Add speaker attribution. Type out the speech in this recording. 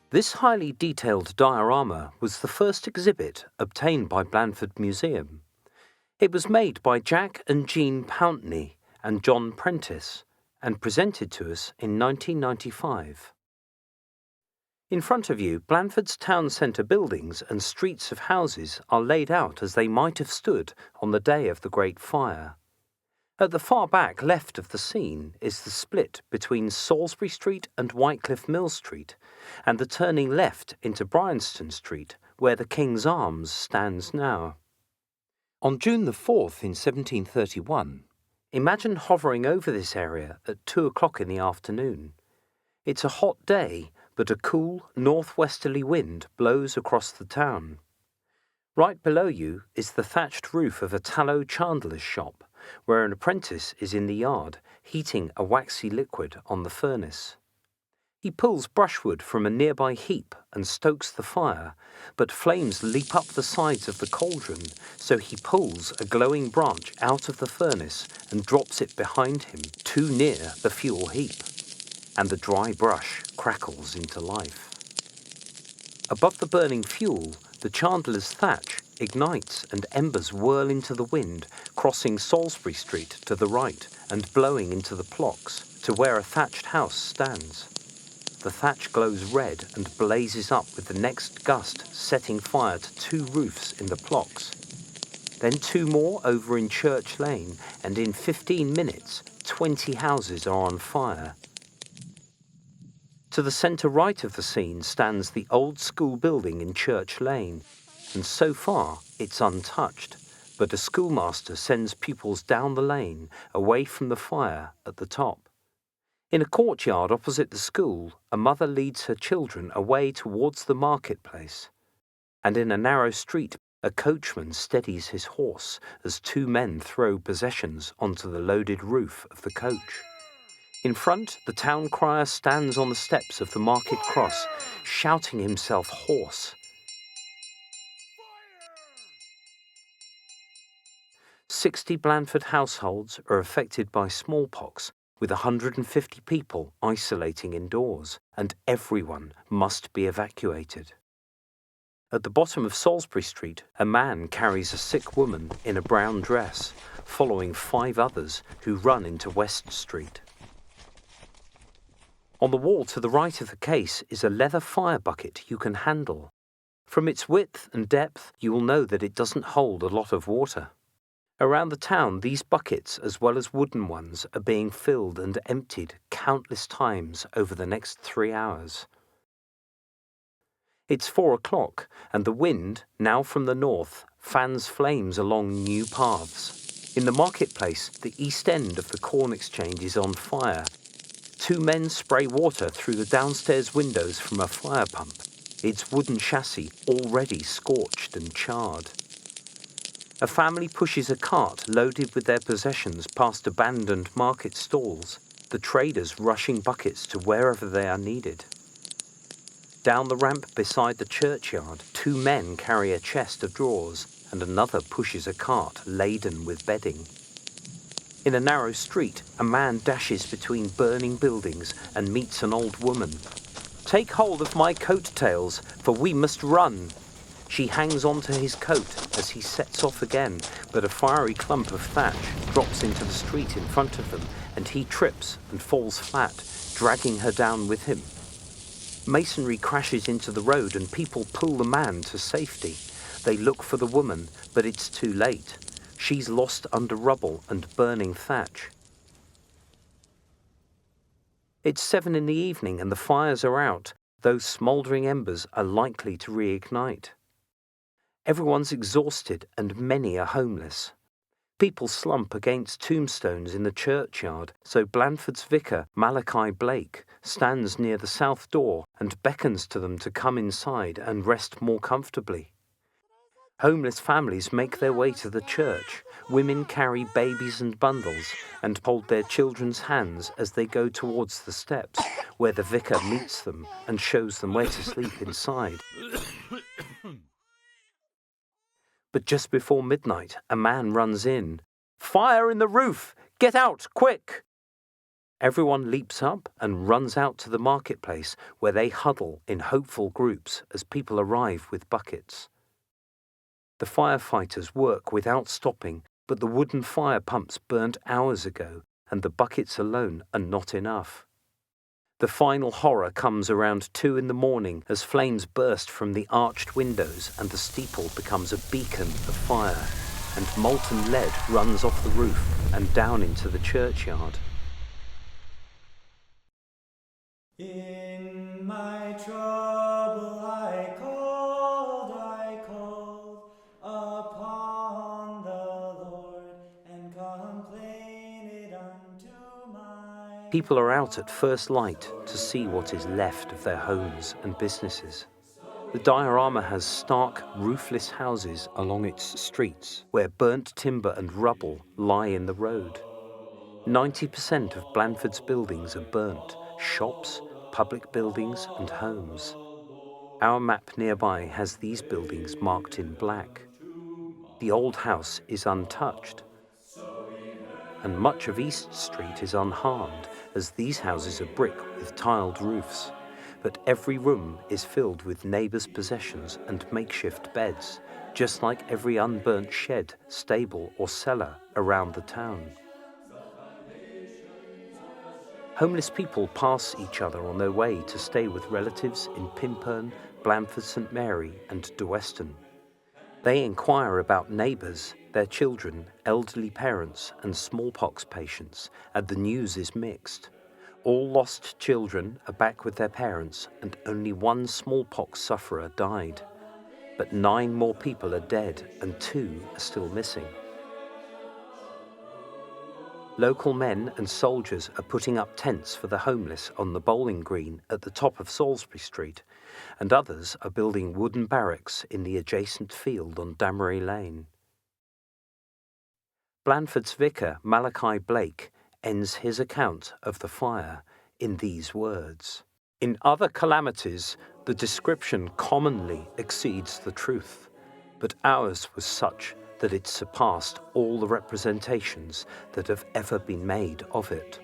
Speaker 1: This highly detailed diorama was the first exhibit obtained by Blandford Museum. It was made by Jack and Jean Pountney and John Prentice and presented to us in 1995. In front of you, Blandford's town centre buildings and streets of houses are laid out as they might have stood on the day of the Great Fire. At the far back left of the scene is the split between Salisbury Street and Whitecliff Mill Street, and the turning left into Bryanston Street, where the King's Arms stands now. On June the 4th in 1731, imagine hovering over this area at 2 o'clock in the afternoon. It's a hot day, but a cool northwesterly wind blows across the town. Right below you is the thatched roof of a tallow chandler's shop, where an apprentice is in the yard, heating a waxy liquid on the furnace. He pulls brushwood from a nearby heap and stokes the fire, but flames leap up the sides of the cauldron, so he pulls a glowing branch out of the furnace and drops it behind him, too near the fuel heap, and the dry brush crackles into life. Above the burning fuel, the chandler's thatch ignites and embers whirl into the wind, crossing Salisbury Street to the right and blowing into the Plocks to where a thatched house stands. The thatch glows red and blazes up with the next gust setting fire to 2 roofs in the Plocks. Then 2 more over in Church Lane, and in 15 minutes 20 houses are on fire. To the centre right of the scene stands the old school building in Church Lane, and so far it's untouched, but a schoolmaster sends pupils down the lane, away from the fire at the top. In a courtyard opposite the school, a mother leads her children away towards the marketplace, and in a narrow street a coachman steadies his horse as 2 men throw possessions onto the loaded roof of the coach. In front, the town crier stands on the steps of the market cross, shouting himself hoarse. 60 Blandford households are affected by smallpox, with 150 people isolating indoors, and everyone must be evacuated. At the bottom of Salisbury Street, a man carries a sick woman in a brown dress, following 5 others who run into West Street. On the wall to the right of the case is a leather fire bucket you can handle. From its width and depth, you will know that it doesn't hold a lot of water. Around the town, these buckets, as well as wooden ones, are being filled and emptied countless times over the next 3 hours. It's 4 o'clock, and the wind, now from the north, fans flames along new paths. In the marketplace, the east end of the Corn Exchange is on fire. 2 men spray water through the downstairs windows from a fire pump, its wooden chassis already scorched and charred. A family pushes a cart loaded with their possessions past abandoned market stalls, the traders rushing buckets to wherever they are needed. Down the ramp beside the churchyard, 2 men carry a chest of drawers, and another pushes a cart laden with bedding. In a narrow street, a man dashes between burning buildings and meets an old woman. "Take hold of my coat-tails, for we must run." She hangs onto his coat as he sets off again, but a fiery clump of thatch drops into the street in front of them, and he trips and falls flat, dragging her down with him. Masonry crashes into the road and people pull the man to safety. They look for the woman, but it's too late. She's lost under rubble and burning thatch. It's 7 in the evening and the fires are out. Those smouldering embers are likely to reignite. Everyone's exhausted and many are homeless. People slump against tombstones in the churchyard, so Blandford's vicar, Malachi Blake, stands near the south door and beckons to them to come inside and rest more comfortably. Homeless families make their way to the church. Women carry babies and bundles and hold their children's hands as they go towards the steps, where the vicar meets them and shows them where to sleep inside. But just before midnight, a man runs in. "Fire in the roof! Get out, quick!" Everyone leaps up and runs out to the marketplace, where they huddle in hopeful groups as people arrive with buckets. The firefighters work without stopping, but the wooden fire pumps burnt hours ago, and the buckets alone are not enough. The final horror comes around 2 in the morning as flames burst from the arched windows and the steeple becomes a beacon of fire, and molten lead runs off the roof and down into the churchyard.
Speaker 2: In my trouble I called upon the Lord, and complained unto my
Speaker 1: People are out at
Speaker 2: God.
Speaker 1: first light to see what is left of their homes and businesses. The diorama has stark, roofless houses along its streets, where burnt timber and rubble lie in the road. 90% of Blandford's buildings are burnt: shops, public buildings and homes. Our map nearby has these buildings marked in black. The old house is untouched, and much of East Street is unharmed, as these houses are brick with tiled roofs. But every room is filled with neighbours' possessions and makeshift beds, just like every unburnt shed, stable or cellar around the town. Homeless people pass each other on their way to stay with relatives in Pimperne, Blandford St Mary and De Weston. They inquire about neighbours, their children, elderly parents and smallpox patients, and the news is mixed. All lost children are back with their parents, and only one smallpox sufferer died. But 9 more people are dead and 2 are still missing. Local men and soldiers are putting up tents for the homeless on the bowling green at the top of Salisbury Street, and others are building wooden barracks in the adjacent field on Damery Lane. Blandford's vicar, Malachi Blake, ends his account of the fire in these words: "In other calamities, the description commonly exceeds the truth, but ours was such that it surpassed all the representations that have ever been made of it."